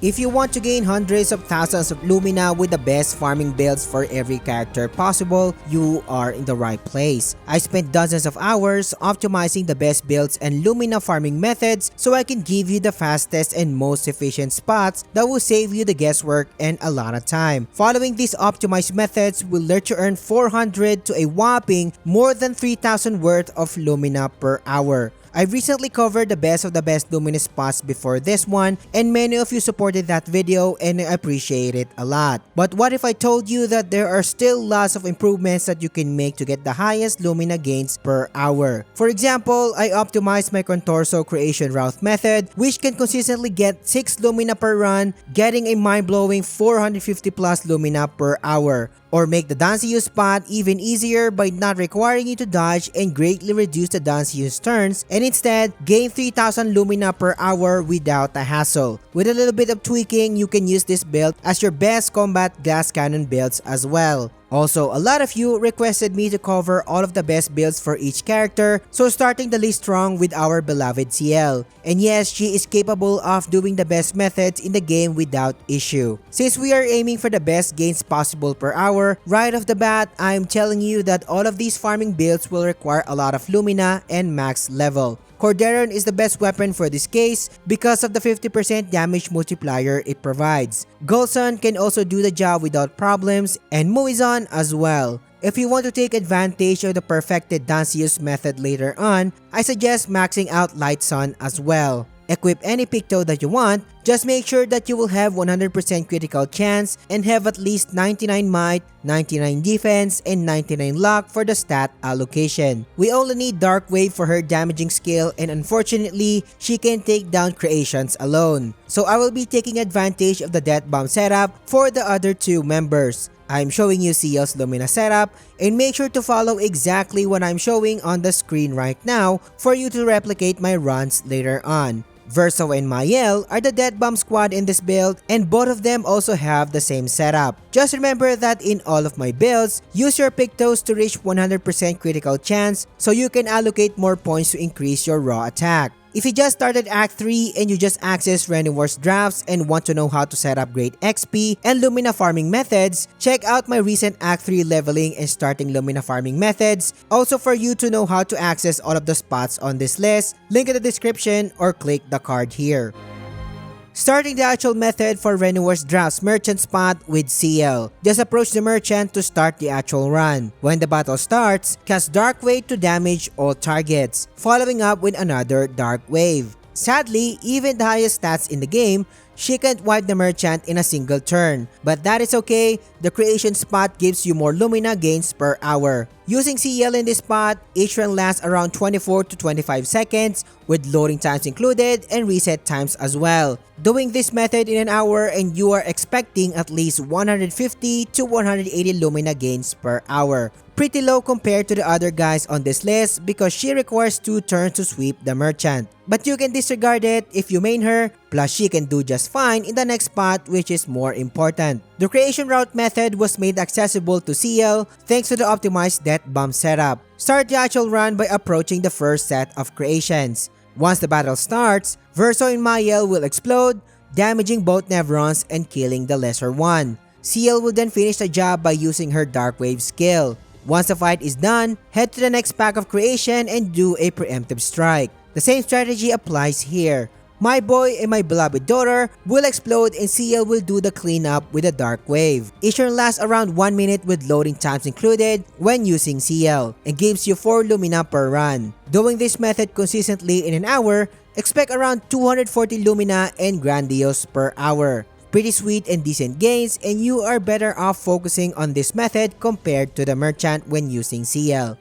If you want to gain hundreds of thousands of Lumina with the best farming builds for every character possible, you are in the right place. I spent dozens of hours optimizing the best builds and Lumina farming methods so I can give you the fastest and most efficient spots that will save you the guesswork and a lot of time. Following these optimized methods will let you earn 400 to a whopping more than 3,000 worth of Lumina per hour. I recently covered the best of the best Lumina spots before this one, and many of you supported that video and I appreciate it a lot. But what if I told you that there are still lots of improvements that you can make to get the highest Lumina gains per hour? For example, I optimized my Contorso creation route method, which can consistently get 6 Lumina per run, getting a mind-blowing 450 plus Lumina per hour. Or make the Danseuse spot even easier by not requiring you to dodge and greatly reduce the Danseuse turns and instead gain 3,000 Lumina per hour without a hassle. With a little bit of tweaking, you can use this build as your best combat glass cannon builds as well. Also, a lot of you requested me to cover all of the best builds for each character, so starting the list strong with our beloved CL. And yes, she is capable of doing the best methods in the game without issue. Since we are aiming for the best gains possible per hour, right off the bat, I am telling you that all of these farming builds will require a lot of Lumina and max level. Corderon is the best weapon for this case because of the 50% damage multiplier it provides. Golson can also do the job without problems, and Muizon as well. If you want to take advantage of the perfected Danseuse method later on, I suggest maxing out Light Sun as well. Equip any Picto that you want, just make sure that you will have 100% critical chance and have at least 99 might, 99 defense, and 99 luck for the stat allocation. We only need Dark Wave for her damaging skill, and unfortunately, she can take down creations alone. So I will be taking advantage of the Death Bomb setup for the other two members. I'm showing you CL's Lumina setup, and make sure to follow exactly what I'm showing on the screen right now for you to replicate my runs later on. Verso and Mael are the Death Bomb squad in this build, and both of them also have the same setup. Just remember that in all of my builds, use your Pictos to reach 100% critical chance so you can allocate more points to increase your raw attack. If you just started Act 3 and you just access Renewar's drafts and want to know how to set up great XP and Lumina farming methods, check out my recent Act 3 leveling and starting Lumina farming methods. Also, for you to know how to access all of the spots on this list, link in the description or click the card here. Starting the actual method for Renewar's Drafts Merchant spot with CL. Just approach the merchant to start the actual run. When the battle starts, cast Dark Wave to damage all targets, following up with another Dark Wave. Sadly, even the highest stats in the game, she can't wipe the merchant in a single turn. But that is okay, the creation spot gives you more Lumina gains per hour. Using CL in this spot, each run lasts around 24 to 25 seconds with loading times included and reset times as well. Doing this method in an hour and you are expecting at least 150 to 180 Lumina gains per hour. Pretty low compared to the other guys on this list because she requires 2 turns to sweep the merchant. But you can disregard it if you main her, plus she can do just fine in the next spot, which is more important. The creation route method was made accessible to CL thanks to the optimized Death Bomb setup. Start the actual run by approaching the first set of creations. Once the battle starts, Verso and Mael will explode, damaging both Nevrons and killing the lesser one. CL will then finish the job by using her Dark Wave skill. Once the fight is done, head to the next pack of creation and do a preemptive strike. The same strategy applies here. My boy and my beloved daughter will explode and CL will do the cleanup with a Dark Wave. Each turn lasts around 1 minute with loading times included when using CL and gives you 4 Lumina per run. Doing this method consistently in an hour, expect around 240 Lumina and Grandiose per hour. Pretty sweet and decent gains, and you are better off focusing on this method compared to the merchant when using CL.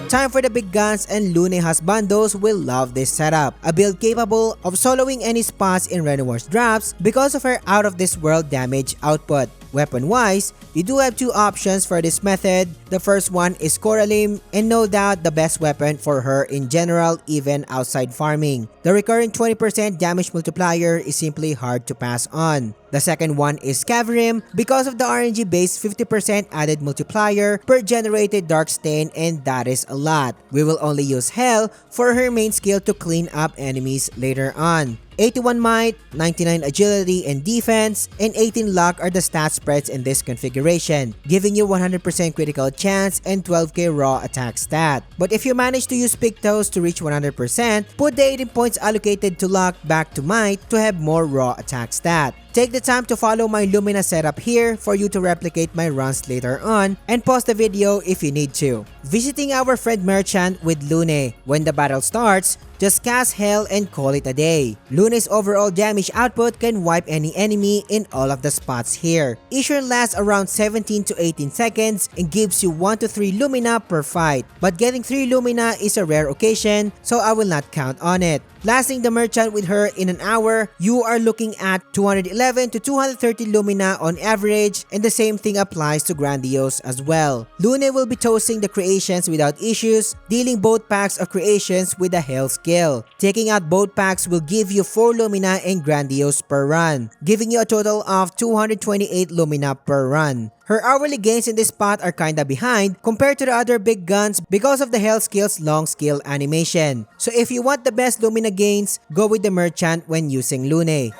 Time for the big guns, and Lune Husbandos will love this setup. A build capable of soloing any spots in Renewar's drafts because of her out of this world damage output. Weapon wise, you do have 2 options for this method. The first one is Coralim, and no doubt the best weapon for her in general even outside farming. The recurring 20% damage multiplier is simply hard to pass on. The second one is Scaverim because of the RNG based 50% added multiplier per generated Dark Stain, and that is a lot. We will only use Hell for her main skill to clean up enemies later on. 81 might, 99 agility and defense, and 18 luck are the stat spreads in this configuration, giving you 100% critical chance and 12k raw attack stat. But if you manage to use Pictos to reach 100%, put the 18 points allocated to luck back to might to have more raw attack stat. Take the time to follow my Lumina setup here for you to replicate my runs later on, and pause the video if you need to. Visiting our friend Merchant with Lune. When the battle starts, just cast Hell and call it a day. Lune's overall damage output can wipe any enemy in all of the spots here. Each run lasts around 17 to 18 seconds and gives you 1 to 3 Lumina per fight. But getting 3 Lumina is a rare occasion, so I will not count on it. Lasting the Merchant with her in an hour, you are looking at 211 to 230 Lumina on average, and the same thing applies to Grandiose as well. Lune will be toasting the creations without issues, dealing both packs of creations with a Hell skill. Taking out both packs will give you 4 Lumina and Grandiose per run, giving you a total of 228 Lumina per run. Her hourly gains in this spot are kinda behind compared to the other big guns because of the Hell skill's long skill animation. So if you want the best Lumina gains, go with the Merchant when using Lune.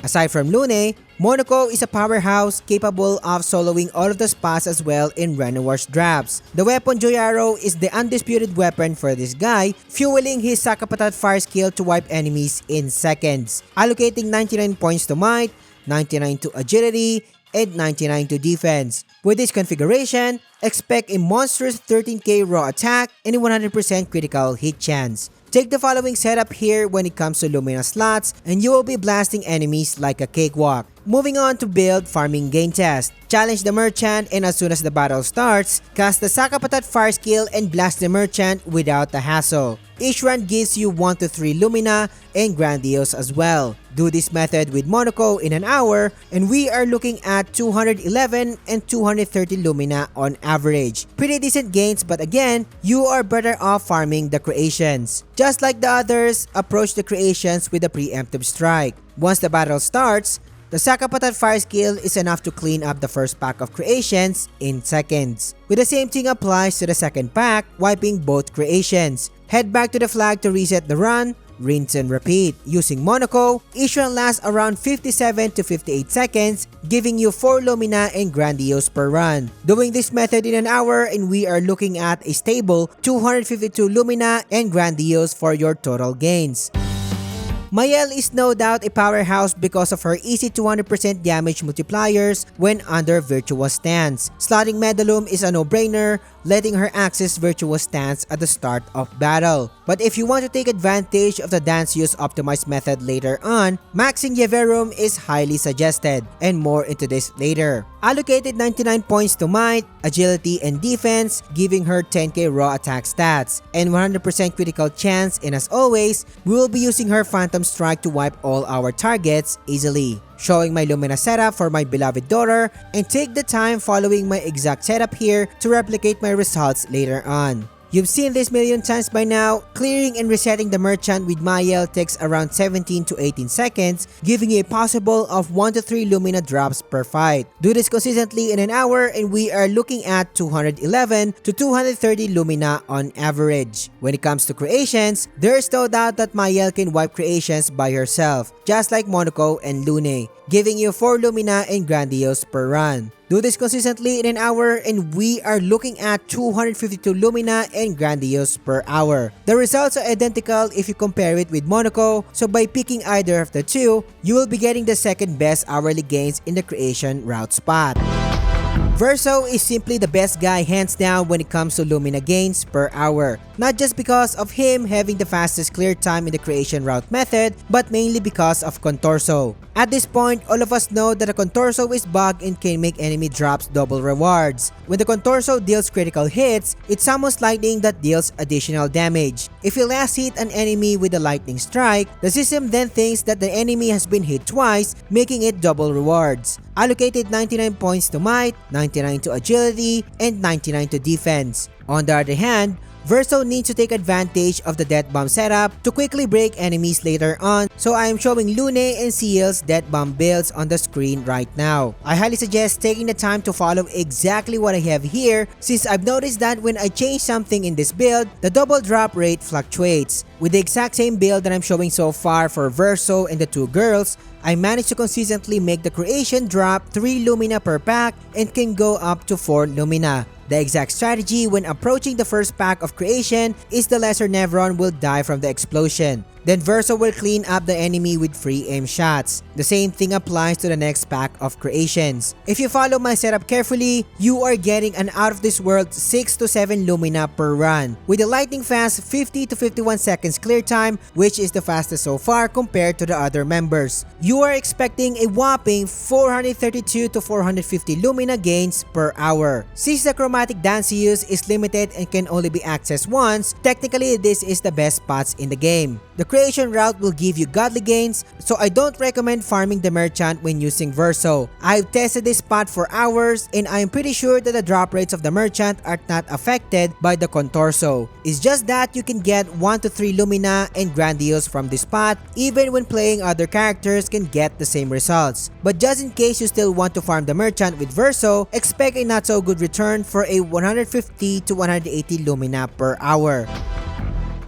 Aside from Lune, Monoko is a powerhouse capable of soloing all of the spots as well in Renoir's drafts. The weapon Joyaro is the undisputed weapon for this guy, fueling his Sakapatat fire skill to wipe enemies in seconds, allocating 99 points to might, 99 to agility, and 99 to defense. With this configuration, expect a monstrous 13k raw attack and a 100% critical hit chance. Take the following setup here when it comes to Lumina slots and you will be blasting enemies like a cakewalk. Moving on to build farming gain test. Challenge the Merchant, and as soon as the battle starts, cast the Sakapatat fire skill and blast the Merchant without the hassle. Each run gives you 1 to 3 Lumina and Grandiose as well. Do this method with Monoko in an hour and we are looking at 211 and 230 Lumina on average. Pretty decent gains, but again, you are better off farming the creations. Just like the others, approach the creations with a preemptive strike. Once the battle starts, the Sakapatat fire skill is enough to clean up the first pack of creations in seconds. With the same thing applies to the second pack, wiping both creations. Head back to the flag to reset the run, rinse and repeat. Using Monoko, each run lasts around 57 to 58 seconds, giving you 4 Lumina and Grandiose per run. Doing this method in an hour and we are looking at a stable 252 Lumina and Grandiose for your total gains. Mayel is no doubt a powerhouse because of her easy 200% damage multipliers when under Virtuous Stance. Slotting Medallium is a no-brainer, letting her access Virtuous Stance at the start of battle. But if you want to take advantage of the Danseuse optimized method later on, maxing Yeverum is highly suggested, and more into this later. Allocated 99 points to might, agility, and defense, giving her 10k raw attack stats, and 100% critical chance, and as always, we will be using her Phantom Strike to wipe all our targets easily. Showing my Lumina setup for my beloved daughter, and take the time following my exact setup here to replicate my results later on. You've seen this million times by now. Clearing and resetting the Merchant with Mayel takes around 17 to 18 seconds, giving you a possible of 1 to 3 Lumina drops per fight. Do this consistently in an hour and we are looking at 211 to 230 Lumina on average. When it comes to creations, there's no doubt that Mayel can wipe creations by herself, just like Monoko and Lune, giving you 4 Lumina and Grandiose per run. Do this consistently in an hour and we are looking at 252 Lumina and Grandiose per hour. The results are identical if you compare it with Monoko, so by picking either of the two, you will be getting the second best hourly gains in the creation route spot. Verso is simply the best guy hands down when it comes to Lumina gains per hour. Not just because of him having the fastest clear time in the creation route method, but mainly because of Contorso. At this point, all of us know that a Contorso is bugged and can make enemy drops double rewards. When the Contorso deals critical hits, it summons lightning that deals additional damage. If you last hit an enemy with a lightning strike, the system then thinks that the enemy has been hit twice, making it double rewards. Allocated 99 points to might, 99 to agility, and 99 to defense. On the other hand, Verso needs to take advantage of the death bomb setup to quickly break enemies later on, so I am showing Lune and CL's death bomb builds on the screen right now. I highly suggest taking the time to follow exactly what I have here, since I've noticed that when I change something in this build, the double drop rate fluctuates. With the exact same build that I'm showing so far for Verso and the two girls, I managed to consistently make the creation drop 3 Lumina per pack and can go up to 4 Lumina. The exact strategy when approaching the first pack of creation is the lesser Nevron will die from the explosion. Then Verso will clean up the enemy with free aim shots. The same thing applies to the next pack of creations. If you follow my setup carefully, you are getting an out of this world 6 to 7 Lumina per run, with a lightning fast 50 to 51 seconds clear time, which is the fastest so far compared to the other members. You are expecting a whopping 432 to 450 Lumina gains per hour. Since the chromatic Danseuse is limited and can only be accessed once, technically this is the best spots in the game. The creation route will give you godly gains, so I don't recommend farming the merchant when using Verso. I've tested this spot for hours and I am pretty sure that the drop rates of the merchant are not affected by the Contorso. It's just that you can get 1 to 3 Lumina and Grandiose from this spot, even when playing other characters can get the same results. But just in case you still want to farm the merchant with Verso, expect a not so good return for a 150 to 180 Lumina per hour.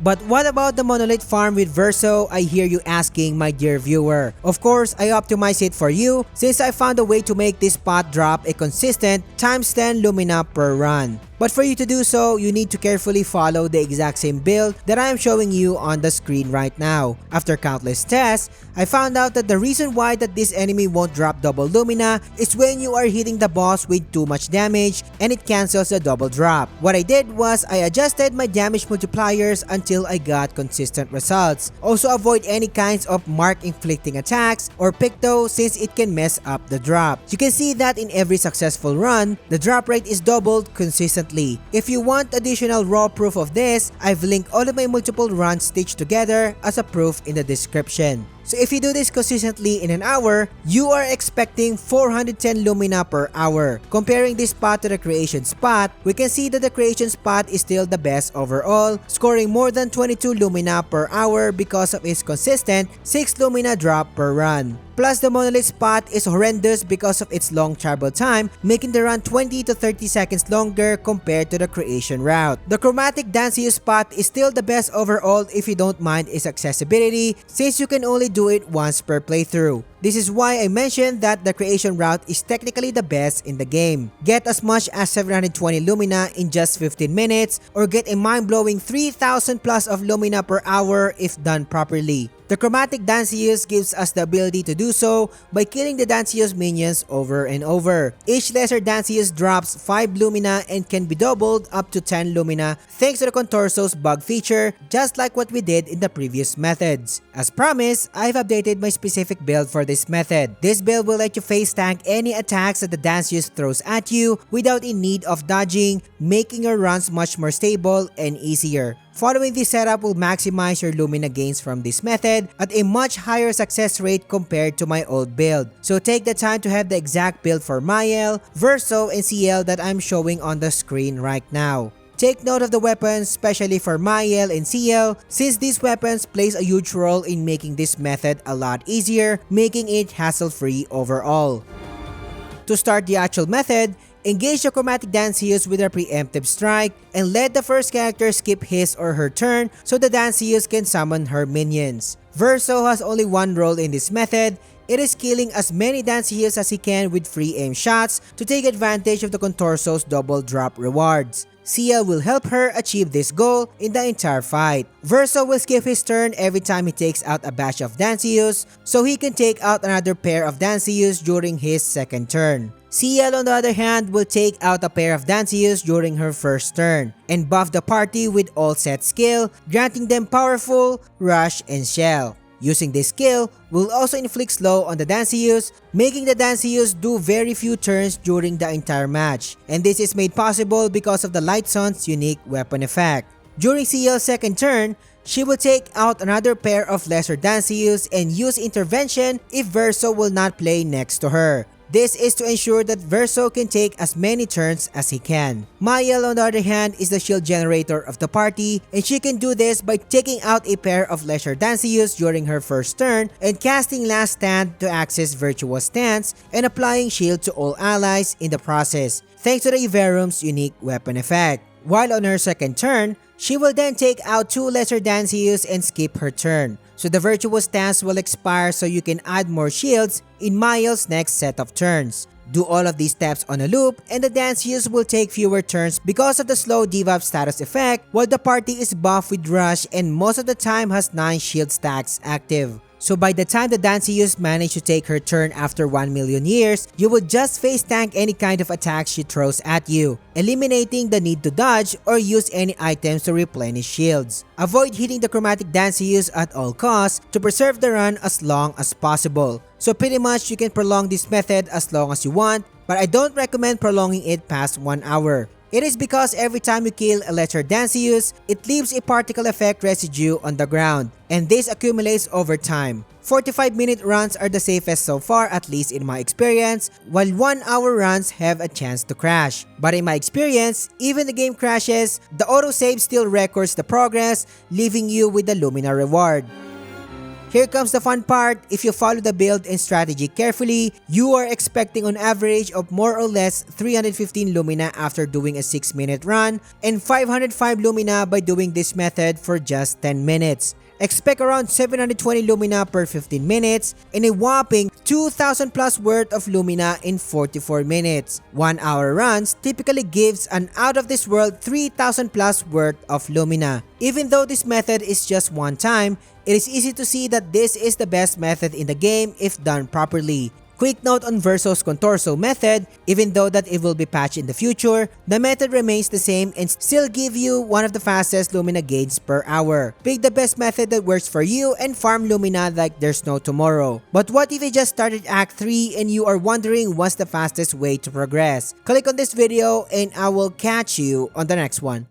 But what about the monolith farm with Verso, I hear you asking, my dear viewer. Of course, I optimized it for you since I found a way to make this spot drop a consistent times 10 Lumina per run. But for you to do so, you need to carefully follow the exact same build that I am showing you on the screen right now. After countless tests, I found out that the reason why that this enemy won't drop double Lumina is when you are hitting the boss with too much damage and it cancels the double drop. What I did was I adjusted my damage multipliers until I got consistent results. Also avoid any kinds of mark inflicting attacks or picto since it can mess up the drop. You can see that in every successful run, the drop rate is doubled consistently. If you want additional raw proof of this, I've linked all of my multiple runs stitched together as a proof in the description. So if you do this consistently in an hour, you are expecting 410 Lumina per hour. Comparing this spot to the creation spot, we can see that the creation spot is still the best overall, scoring more than 22 Lumina per hour because of its consistent 6 Lumina drop per run. Plus, the monolith spot is horrendous because of its long travel time, making the run 20 to 30 seconds longer compared to the creation route. The chromatic Danseuse spot is still the best overall if you don't mind its accessibility, since you can only do it once per playthrough. This is why I mentioned that the creation route is technically the best in the game. Get as much as 720 Lumina in just 15 minutes or get a mind-blowing 3,000 plus of Lumina per hour if done properly. The chromatic Danseuse gives us the ability to do so by killing the Danseuse minions over and over. Each lesser Danseuse drops 5 Lumina and can be doubled up to 10 Lumina thanks to the Contorso's bug feature, just like what we did in the previous methods. As promised, I've updated my specific build for this method. This build will let you face tank any attacks that the Danseuse throws at you without in need of dodging, making your runs much more stable and easier. Following this setup will maximize your Lumina gains from this method at a much higher success rate compared to my old build. So take the time to have the exact build for Mael, Verso, and CL that I'm showing on the screen right now. Take note of the weapons, especially for Mael and CL, since these weapons plays a huge role in making this method a lot easier, making it hassle-free overall. To start the actual method, engage the chromatic Danseuse with a preemptive strike and let the first character skip his or her turn so the Danseuse can summon her minions. Verso has only one role in this method. It is killing as many Danseuse as he can with free aim shots to take advantage of the Contorso's double drop rewards. CL will help her achieve this goal in the entire fight. Verso will skip his turn every time he takes out a batch of Danseuse so he can take out another pair of Danseuse during his second turn. CL on the other hand will take out a pair of Danseuse during her first turn and buff the party with all set skill, granting them powerful, rush, and shell. Using this skill will also inflict slow on the Danseuse, making the Danseuse do very few turns during the entire match, and this is made possible because of the Light Sun's unique weapon effect. During CL's second turn, she will take out another pair of lesser Danseuse and use intervention if Verso will not play next to her. This is to ensure that Verso can take as many turns as he can. Mayel, on the other hand, is the shield generator of the party, and she can do this by taking out a pair of lesser Danseuse during her first turn and casting Last Stand to access Virtuous Stance and applying shield to all allies in the process, thanks to the Iverum's unique weapon effect. While on her second turn, she will then take out 2 lesser Danseuse and skip her turn. So the Virtuous Stance will expire so you can add more shields in Mayel's next set of turns. Do all of these steps on a loop and the Danseuse will take fewer turns because of the slow debuff status effect, while the party is buffed with Rush and most of the time has 9 shield stacks active. So by the time the Danseuse managed to take her turn after 1 million years, you would just face tank any kind of attack she throws at you, eliminating the need to dodge or use any items to replenish shields. Avoid hitting the chromatic Danseuse at all costs to preserve the run as long as possible. So pretty much you can prolong this method as long as you want, but I don't recommend prolonging it past 1 hour. It is because every time you kill a lesser Danseuse, it leaves a particle effect residue on the ground, and this accumulates over time. 45-minute runs are the safest so far, at least in my experience, while 1-hour runs have a chance to crash. But in my experience, even the game crashes, the autosave still records the progress, leaving you with the Lumina reward. Here comes the fun part. If you follow the build and strategy carefully, you are expecting on average of more or less 315 Lumina after doing a 6-minute run and 505 Lumina by doing this method for just 10 minutes. Expect around 720 Lumina per 15 minutes and a whopping 2,000 plus worth of Lumina in 44 minutes. 1-hour runs typically gives an out of this world 3,000 plus worth of Lumina. Even though this method is just one time, it is easy to see that this is the best method in the game if done properly. Quick note on Verso's Contorso method, even though that it will be patched in the future, the method remains the same and still give you one of the fastest Lumina gains per hour. Pick the best method that works for you and farm Lumina like there's no tomorrow. But what if you just started Act 3 and you are wondering what's the fastest way to progress? Click on this video and I will catch you on the next one.